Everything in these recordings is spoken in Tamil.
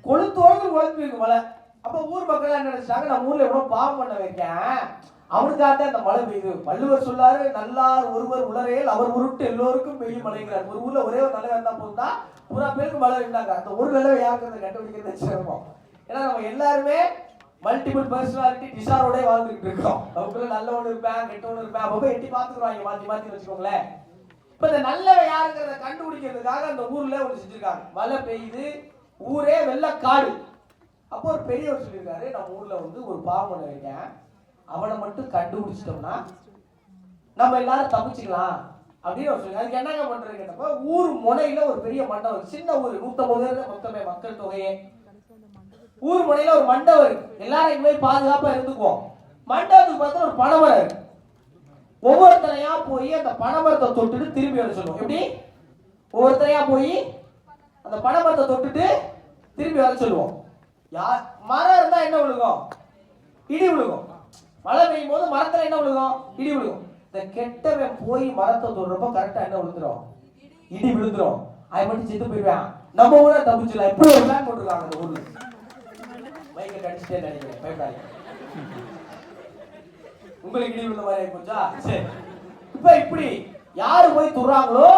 கொளுத்தோடு குழப்பிருக்கு மழை. அப்ப ஊர் மக்கள் என்ன நினைச்சாங்க, நம்ம ஊர்ல எவ்வளவு பாவம் பண்ண வைக்கேன், அவனுக்காக அந்த மழை பெய்யுது. வள்ளுவர் சொல்லாரு, நல்லார் ஒருவர் உளரையில் அவர் உருட்டு எல்லோருக்கும் பெய்யும் மழைங்கிறார். ஒரு ஊர்ல ஒரே ஒரு நல்ல இருந்தா போதுதா பூரா பேருக்கு மழை இருந்தாங்க. அந்த ஒரு நல்ல யாருக்கு கண்டுபிடிக்கிறது சிரமம். ஏன்னா நம்ம எல்லாருமே மல்டிபிள் பர்சனாலிட்டி டிசாரோட வாழ்ந்துட்டு இருக்கோம். நமக்குள்ள நல்லவனு இருப்பேன், கெட்டவனு இருப்பேன், அப்ப எட்டி பாத்துக்குறாங்க மாத்தி மாத்தி வச்சுக்கோங்களேன். இப்ப இந்த நல்லவன் யாருங்கிறத கண்டுபிடிக்கிறதுக்காக அந்த ஊர்ல ஒண்ணு செஞ்சிருக்காங்க. மழை பெய்யுது, ஊரே வெள்ளக்காடு. அப்போ ஒரு பெரியவர் சொல்லியிருக்காரு, நம்ம ஊர்ல வந்து ஒரு பாவம் பண்ண வைக்கேன், அவனை மட்டும் கண்டுபிடிச்சிட்டோம்னா நம்ம எல்லாரும் தப்பிச்சுக்கலாம் அப்படின்னு அவர் சொல்லி. அதுக்கு என்னங்க பண்றது கேட்டப்ப, ஊர் முனையில ஒரு பெரிய மண்டபம், சின்ன ஊர் 150 மொத்தமே மக்கள் தொகையே. ஊர் முனையில ஒரு மண்டபம் இருக்கு. எல்லாரும் இனிமே பாதுகாப்பா இருந்துக்குவோம். மண்டபத்துக்கு பார்த்தா ஒரு பனைமரம் இருக்கு. ஒவ்வொருத்தரையா போய் அந்த பனைமரத்தை தொட்டுட்டு திரும்பி வர சொல்லுவோம். எப்படி? ஒவ்வொருத்தரையா போய் அந்த பனைமரத்தை தொட்டுட்டு திரும்பி வர சொல்லுவோம். யார் மரம் இருந்தா என்ன விழுகும்? இடி விழுகும். மழை பெய்யும் போது மரத்துல என்ன விழுகும்? இடி விழுகும். இந்த கெட்டவன் போய் மரத்தை தொடுறப்ப கரெக்டா என்ன விழுந்துரும்? இடி விழுந்துரும். அவன் மட்டும் செத்து போயிடுவான். நம்ம ஊரை தப்பிச்சுலாம். இப்படி ஒரு பிளான் போட்டுருக்காங்க அந்த ஊர்ல. மைக்க கடிச்சிட்டே நினைக்கிறேன், பயப்படாதீங்க. உங்களுக்கு இடி விழுந்த மாதிரி ஆயிப்போச்சா? சரி, இப்ப இப்படி யாரு போய் தொடுறாங்களோ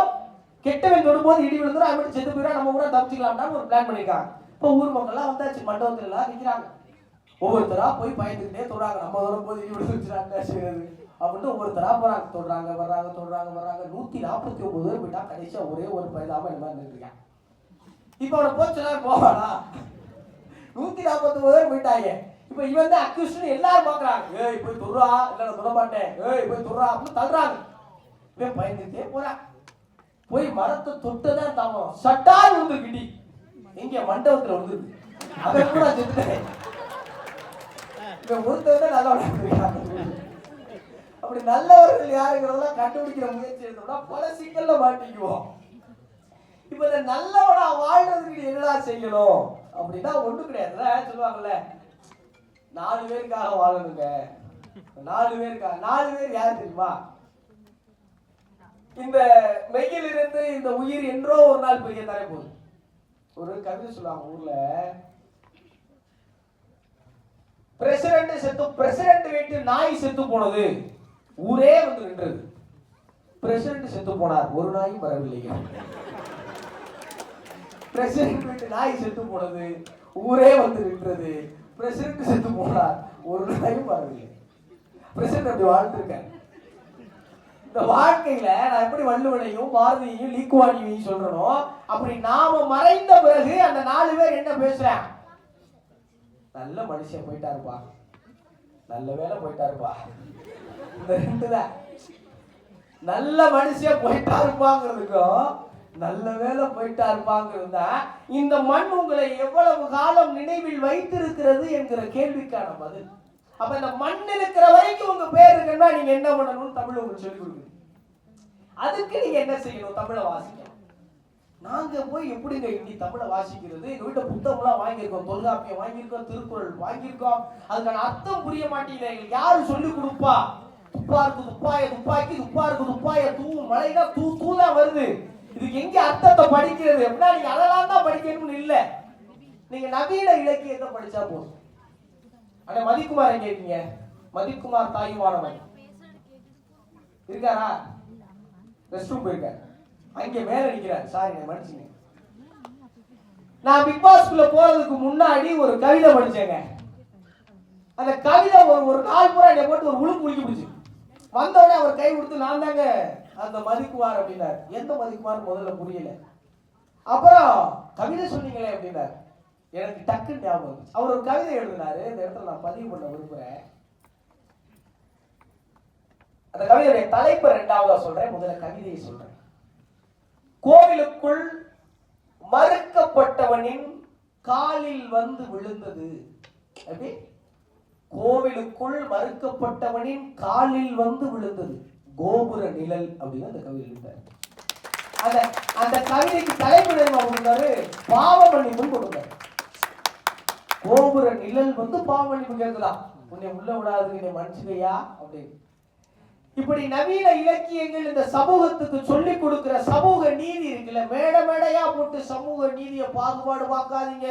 கெட்டவன் தொடும்போது இடி விழுந்துரும், அவன் மட்டும் செத்து போயிடுவான், நம்ம ஊரை தப்பிச்சுக்கலாம்னா ஒரு பிளான் பண்ணிருக்காங்க. இப்ப ஊர் மக்கள் எல்லாம் வந்தாச்சு, மண்டபத்துல எல்லாம் நிக்கிறாங்க. ஒவ்வொருத்தரா போய் பயந்துக்கிட்டே தொடுறாங்க. நம்ம வரும் போது இடி விழுந்துச்சுறாங்க செய்யறது அப்படின்னு ஒவ்வொருத்தரா போறாங்க. தொடுறாங்க, வர்றாங்க, தொடுறாங்க, வர்றாங்க. 149 பேர் போயிட்டா. கடைசியா ஒரே ஒரு பயிலாம இந்த மாதிரி நின்றுருக்கேன். இப்ப அவனை போச்சுனா போவானா? 149 பேர் போயிட்டாங்க. இப்ப இவன் தான் அக்யூஸ்ட் எல்லாரும் பாக்குறாங்க. ஏய் போய் தொடுறா, இல்ல நான் தொட மாட்டேன், ஏய் போய் தொடுறா அப்படின்னு தள்ளுறாங்க. இவன் பயந்துட்டே போறான். போய் மரத்தை தொட்டுதான் தாமம் சட்டால் விழுந்துருக்கிட்டி. எங்க மண்டபத்துல விழுந்துருக்கு. அவன் கூட செத்துட்டேன். ஒருத்தவங்க நல்லவன். அப்படி நல்லவர்கள் யாருங்கிறதெல்லாம் கண்டுபிடிக்கிற முயற்சி எடுத்தோம்னா பல சிக்கல்ல மாட்டிக்குவோம். இப்ப இந்த நல்லவனா வாழ்றதுக்கு என்னடா செய்யணும் அப்படின்னா ஒண்ணும் கிடையாது. சொல்லுவாங்கல்ல, 4 பேருக்காக வாழணுங்க. 4 பேருக்காக. 4 பேர் யாரு தெரியுமா? இந்த மெய்யிலிருந்து இந்த உயிர் என்றோ ஒரு நாள் பெரிய தர போகுது. ஒரு கவிதை சொல்லுவாங்க ஊர்ல, பிரசிடென்ட் வீட்டு நாய் செத்து போனது, ஊரே வந்து நின்றது. பிரசிடென்ட் செத்து போனார், ஒரு நாயும் வரவில்லை. பிரசிடென்ட் வீட்டு நாய் செத்து போனது, ஊரே வந்து நின்றது. பிரசிடென்ட் செத்து போனார், ஒரு நாயும் வரவில்லை. பிரசிடென்ட் அப்படி வாழ்ந்துருக்காரு. இந்த வாழ்க்கையில நான் எப்படி வள்ளுவனையும் பாரதியையும் லீக்குவானியையும் சொல்றனோ, அப்படி நாம மறைந்த பிறகு அந்த 4 பேர் என்ன பேசுறேன்? நல்ல மனுஷன் போயிட்டாருப்பா, நல்ல வேலை போயிட்டாருப்பா. இந்த 2 தான். நல்ல மனுஷன் போயிட்டாருப்பாங்கிறதுக்கும் நல்ல வேலை போயிட்டாருப்பாங்கிறது தான் இந்த மண் உங்களை எவ்வளவு காலம் நினைவில் வைத்திருக்கிறது என்கிற கேள்விக்கான பதில். அப்ப இந்த மண் இருக்கிற வரைக்கும் உங்க பேர் இருக்குன்னா நீங்க என்ன பண்ணணும்னு தமிழ் உங்களுக்கு சொல்லிக் கொடுக்குது. அதுக்கு நீங்க என்ன செய்யணும்? தமிழை வாசிக்கணும். நாங்க போய் எப்படிங்க இன்னி தமிழை வாசிக்கிறது? எங்க வீட்டை புத்தகம்லாம் வாங்கியிருக்கோம், தொல்காப்பியம் வாங்கியிருக்கோம், திருக்குறள் வாங்கியிருக்கோம். அதுக்கான அர்த்தம் புரிய மாட்டேங்குது. எங்களுக்கு யாரு சொல்லி கொடுப்பா? துப்பா இருக்கு துப்பாய துப்பாக்கி, துப்பா இருக்கு துப்பாய தூவும் மழைனா தூ தூதான் வருது. இதுக்கு எங்க அர்த்தத்தை படிக்கிறது? எப்படின்னா நீங்க அதெல்லாம் தான் படிக்கணும்னு இல்லை. நீங்க நவீன இலக்கியத்தை படிச்சா போதும். ஆனா மதிக்குமார் எங்க இருக்கீங்க? மதிக்குமார் தாயுமானவன் இருக்காரா? ரெஸ்ட் ரூம் போயிருக்காரு. அங்கே மேல நிக்கிறாரு. சாரி மன்னிச்சுங்க. நான் பிக் பாஸ்குள்ள போறதுக்கு முன்னாடி ஒரு கவிதை படிச்சேங்க. அந்த கவிதை ஒரு நாள் பூரா என்னை போட்டு ஒரு உழுப்பு உழுக்கி பிடிச்சு வந்தோடனே அவர் கை கொடுத்து நான் தாங்க அந்த மதிக்குமார் அப்படின்னாரு. எந்த மதிக்குமார் முதல்ல புரியல. அப்புறம் கவிதை சொன்னீங்களே அப்படின்னாரு. எனக்கு டக்குன்னு ஞாபகம். அவர் ஒரு கவிதை எழுதினாரு. இந்த இடத்துல நான் பதிவு பண்ண விரும்புறேன். அந்த கவிதையுடைய தலைப்பை 2வதா சொல்றேன், முதல்ல கவிதையை சொல்றேன். கோவிலுக்குள் மறுக்கப்பட்டவனின் காலில் வந்து விழுந்தது. எப்படி? கோவிலுக்குள் மறுக்கப்பட்டவனின் காலில் வந்து விழுந்தது கோபுர நிழல் அப்படின்னு அந்த கவிதை எழுதினார். அந்த கவிதைக்கு தலைப்பு பாவ மன்னிப்புன்னு கொடுத்தாரு. கோபுர நிழல் வந்து பாவ மன்னிப்பு கேட்கலாம். உன்னை உள்ள விடாது, என்னை மன்னிச்சுக்கையா அப்படின்னு. இப்படி நவீன இலக்கியங்கள் இந்த சமூகத்துக்கு சொல்லி கொடுக்கிற சமூக நீதி இருக்குல்ல, மேடையா போட்டு சமூக நீதியை பாகுபாடு பார்க்காதீங்க,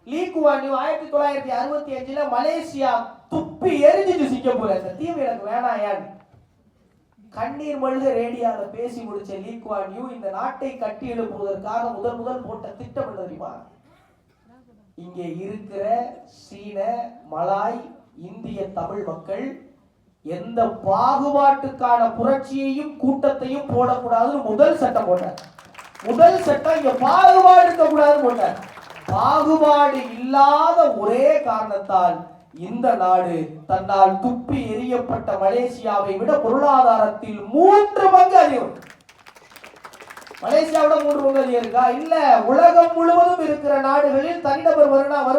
லீ குவான் யூ 1965 மலேசியா துப்பி எரிஞ்சிட்டு சிங்கப்பூர், இந்த தீவு எனக்கு வேணாயான்னு கண்ணீர் மல்க ரேடியோல பேசி முடிச்ச லீ குவான் யூ இந்த நாட்டை கட்டி எழுப்புவதற்காக முதல் போட்ட திட்டம் என்ன தெரியுமா? இங்கே இருக்கிற சீன, மலாய், இந்திய தமிழ் மக்கள் எந்த பாகுபாட்டுக்கான புரட்சியையும் கூட்டத்தையும் போடக்கூடாதுன்னு முதல் சட்டம் போட்டார். முதல் சட்டம் இங்க பாகுபாடு இருக்கக்கூடாதுன்னு போட்டார். பாகுபாடு இல்லாத ஒரே காரணத்தால் இந்த நாடு தன்னால் துப்பி எரியப்பட்ட மலேசியாவை விட பொருளாதாரத்தில் 3 பங்கு அதிகம். மலேசியாவோட 3 பங்கு அதிகம் இருக்கா? இல்ல. உலகம் முழுவதும் இருக்கிற நாடுகளில் தனிநபர்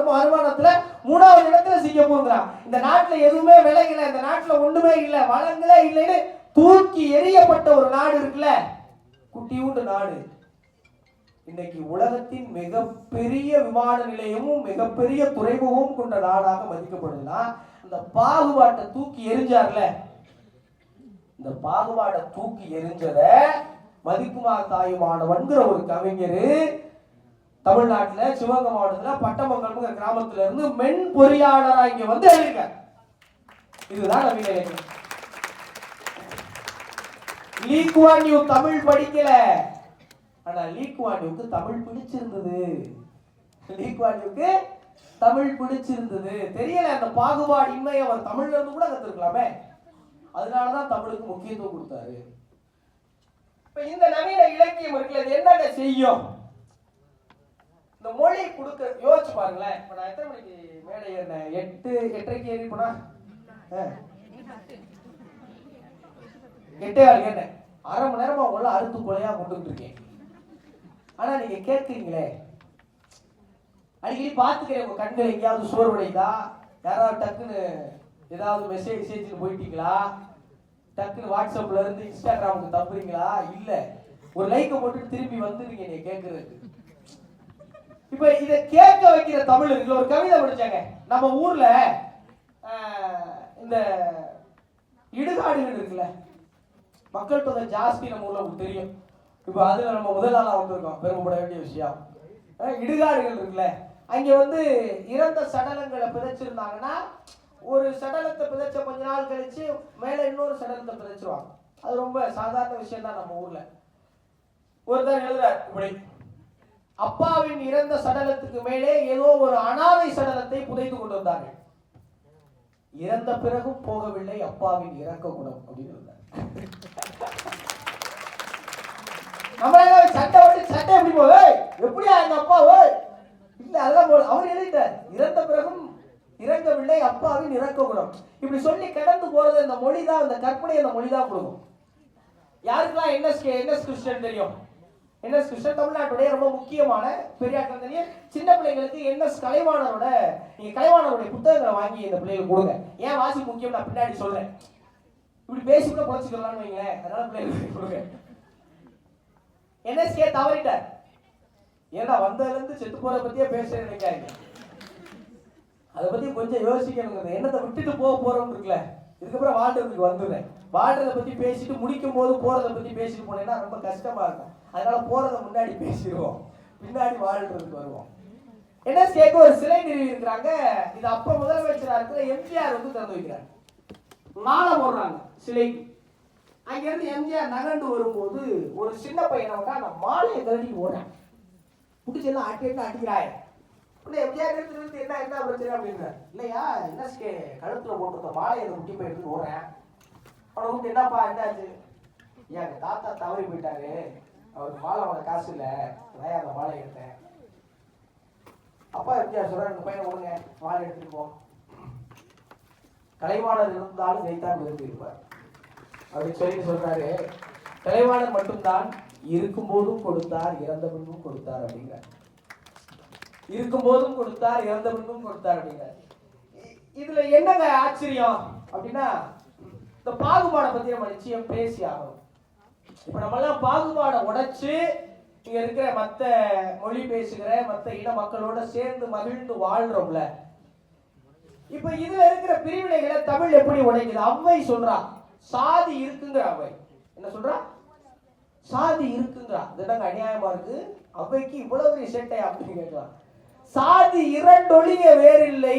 வருமானத்துல 3வது இடத்துல சிங்கப்பூர்ங்கிறான். இந்த நாட்டுல எதுவுமே விளையல, இந்த நாட்டுல ஒண்ணுமே இல்ல, வளங்களே இல்லைன்னு தூக்கி எரியப்பட்ட ஒரு நாடு இருக்குல்ல, குட்டியூண்டு நாடு. இன்னைக்கு உலகத்தின் மிகப்பெரிய விமான நிலையமும் மிகப்பெரிய துறைமுகமும் கொண்ட நாடாக மதிக்கப்படுதுன்னா இந்த பாகுபாட்டை தூக்கி எரிஞ்சார்ல, இந்த பாகுபாட்டை தூக்கி எரிஞ்சத மதிக்குமார் தாயுமானவன்கிற ஒரு கவிஞர் தமிழ்நாட்டுல சிவகங்கை மாவட்டத்துல பட்டமங்கலம்ங்கிற கிராமத்துல இருந்து மென் பொறியாளரா இங்க வந்து எழுதிருக்கார். இதுதான் நவீன இலக்கியம். லீ குவான் யூ தமிழ் படிக்கல, ஆனா லீ குவான் யூக்கு தமிழ் பிடிச்சிருந்தது. லீ குவான் யூக்கு தமிழ் பிடிச்சிருந்தது. தெரியல, அந்த பாகுபாடு இன்மை அவர் தமிழ்ல இருந்து கூட கத்துக்கலாமே. அதனாலதான் தமிழுக்கு முக்கியத்துவம் கொடுத்தாரு. இப்ப இந்த நவீன இலக்கியம் இருக்குல்ல, இது என்னங்க செய்யும்? இந்த மொழி கொடுக்க யோசிச்சு பாருங்களேன். இப்ப நான் எத்தனை மணிக்கு மேடை ஏறினேன்? 8:30 ஏறி போனா 8:15 ஏறினேன். 1/2 மணி நேரமா உள்ள அறுத்து கொலையா கொண்டுகிட்டு இருக்கேன். ஆனா நீங்க கேட்குறீங்களே, அடிக்கடி பாத்துக்கிறேன் உங்க கண்கள் எங்கேயாவது சோர்வடைதா? யாராவது டக்குன்னு ஏதாவது மெசேஜ் போயிட்டீங்களா? டக்குன்னு வாட்ஸ்அப்ல இருந்து இன்ஸ்டாகிராமுக்கு தப்புறீங்களா? இல்ல, ஒரு லைக்கை போட்டு திரும்பி வந்துருங்க நீங்க கேட்கறதுக்கு. இப்ப இத கேட்க வைக்கிற தமிழ் இருக்குல்ல, ஒரு கவிதை படிச்சாங்க நம்ம ஊர்ல. இந்த இடுகாடுகள் இருக்குல்ல, மக்கள் தொகை ஜாஸ்தி நம்ம ஊர்ல உங்களுக்கு தெரியும். இப்ப அதுல நம்ம முதல் நாளா வந்திருக்கோம், பெருமைப்பட வேண்டிய விஷயம். இடுகாடுகள் இருக்குல்ல, அங்க வந்து இறந்த சடலங்களை பிதைச்சிருந்தாங்கன்னா ஒரு சடலத்தை பிதைச்ச கொஞ்ச நாள் கழிச்சு மேல இன்னொரு சடலத்தை பிதைச்சிருவாங்க. அது ரொம்ப சாதாரண விஷயம் தான் நம்ம ஊர்ல. ஒருத்தர் எழுதுறார் இப்படி: அப்பாவின் இறந்த சடலத்துக்கு மேலே ஏதோ ஒரு அனாதை சடலத்தை புதைத்து கொண்டு வந்தார்கள். இறந்த பிறகும் போகவில்லை அப்பாவின் இறக்க குணம் அப்படின்னு இருந்தார். நம்மளால சட்டை விட்டு சட்டை எப்படி போக எப்படியா எங்க அப்பா இல்ல, அதெல்லாம் அவர் எழுதிட்டார். இறந்த பிறகும் இறங்கவில்லை அப்பாவின் இறக்க குணம். இப்படி சொல்லி கடந்து போறது இந்த மொழிதான், இந்த கற்பனை அந்த மொழிதான் கொடுக்கும். யாருக்கெல்லாம் என்எஸ் கிருஷ்ணன் தெரியும்? என்எஸ் கிருஷ்ணன் தமிழ்நாட்டுடைய ரொம்ப முக்கியமான பெரியார் தெரியும். சின்ன பிள்ளைங்களுக்கு என்எஸ் கலைவாணரோட, நீங்க கலைவாணருடைய புத்தகங்களை வாங்கி இந்த பிள்ளைகளுக்கு கொடுங்க. ஏன் வாசி முக்கியம் நான் பின்னாடி சொல்றேன். இப்படி பேசி கூட பொழைச்சிக்கலாம்னு வைங்களேன், அதனால பிள்ளைகளுக்கு கொடுங்க. என்எஸ்கே தவறிட்டார். ஏன்னா வந்ததுல இருந்து செத்து போற பத்தியே பேச நினைக்காங்க. அதை பத்தி கொஞ்சம் யோசிக்கணுங்க. என்னத்தை விட்டுட்டு போறோம்னு இருக்குல்ல, இதுக்கப்புறம் வாழ்றதுக்கு வந்துடுறேன். வாழ்றதை பத்தி பேசிட்டு முடிக்கும் போது போறதை பத்தி பேசிட்டு போனேன்னா ரொம்ப கஷ்டமா இருக்கும். அதனால போறதை முன்னாடி பேசிடுவோம், பின்னாடி வாழ்றதுக்கு வருவோம். என்எஸ்கேக்கு ஒரு சிலை நிறுவி இருக்கிறாங்க. இது அப்ப முதலமைச்சரா இருக்கிற எம்ஜிஆர் வந்து திறந்து வைக்கிறாங்க. மாலை போடுறாங்க சிலைக்கு. அங்க இருந்து எம்ஜிஆர் நகர்ந்து வரும்போது ஒரு சின்ன பையனை விட்டா அந்த மாலையை கழட்டி ஓடுறேன். பிடிச்செல்லாம் அடிக்கிறாய். எம்ஜிஆர் எடுத்து என்ன பிரச்சனை அப்படின்னா, இல்லையா என்எஸ்கே கழுத்துல போட்டிருந்த மாலையை முட்டி போய் எடுத்து ஓடுறேன். அவனை கூப்பிட்டு என்னப்பா என்னாச்சு? எங்க தாத்தா தவறி போயிட்டாரு, அவருக்கு மாலை வாங்க காசு இல்லை, நான் அந்த மாலை எடுத்தேன். அப்பா எம்ஜிஆர் சொல்ற, இந்த பையனை கொடுங்க, மாலை எடுத்துட்டு போ. கலைவாணர் இருந்தாலும் ஜெயித்தான் இருப்பார் அப்படின்னு சொல்லி சொல்றாரு. கலைவாணர் மட்டும்தான் இருக்கும் போதும் கொடுத்தார், இறந்த பின்பும் கொடுத்தார் அப்படிங்கிறார். இருக்கும் போதும் கொடுத்தார், இறந்த பின்பும் கொடுத்தார் அப்படிங்கிறார். இதுல என்னங்க ஆச்சரியம் அப்படின்னா, இந்த பாகுபாடை பத்தி நம்ம நிச்சயம் பேசி ஆகணும். இப்ப நம்ம எல்லாம் பாகுபாடை உடைச்சு இங்க இருக்கிற மத்த மொழி பேசுகிற மத்த இன மக்களோட சேர்ந்து மகிழ்ந்து வாழ்றோம்ல. இப்ப இதுல இருக்கிற பிரிவினைகளை தமிழ் எப்படி உடைக்குது? அவ்வை சொல்றா, சாதி இருக்குங்கிற. அவ்வை என்ன சொல்றா? சாதி இருக்குங்கிறா. இது என்னங்க அநியாயமா இருக்கு? அவ்வைக்கு இவ்வளவு பெரிய சேட்டை அப்படின்னு கேட்கலாம். சாதி இரண்டொழிய வேறில்லை